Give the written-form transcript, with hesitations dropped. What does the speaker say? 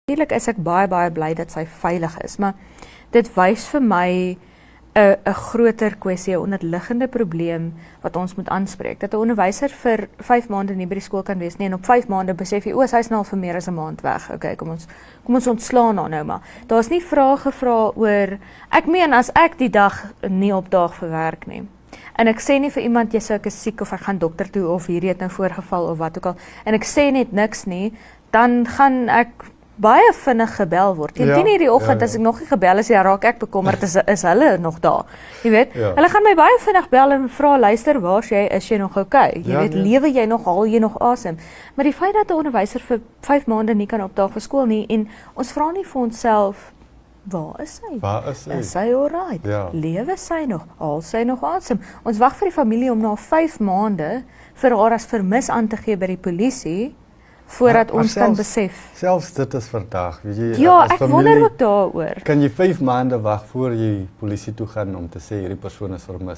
Natuurlik is ek baie bly dat sy veilig is, maar dit wys vir my 'n groter kwessie, 'n onderliggende probleem wat ons moet aanspreek. Dat 'n onderwyser vir 5 maande nie by die skool kan wees nie en op 5 maande besef jy, hy's nou al vir meer as 'n maand weg. Okay, kom ons ontslaan haar nou maar. Daar's nie vrae gevra oor, ek meen as ek die dag nie opdaag vir werk nie. En ek sê nie vir iemand jy sê ek is siek of ek gaan dokter toe of hierdie het nou voorgeval of wat ook al. En ek sê net niks nie, dan gaan ek baie vinnig gebel word. Teen 10:00 die oggend as ek nog nie gebel is, raak ek bekommerd is hulle nog daar. Jy weet, hulle gaan my baie vinnig bel en vra, luister, waar's jy? Is jy nog okay? Jy weet, lewe jy nog, haal jy nog asem? Maar die feit dat 'n onderwyser vir 5 maande nie kan opdaag vir skool nie en ons vra nie vir onsself, waar is sy? Waar is sy? Is sy alright? Lewe sy nog? Haal sy nog asem? Ons wag vir die familie om na 5 maande vir haar as vermis aan te gee by die polisie, voordat ons kan besef. Selfs dit is vandag, weet jy. Ja, ek wonder ook daaroor. Kan jy 5 maande wag voor jy polisie toe gaan om te sê hierdie persoon is vermis?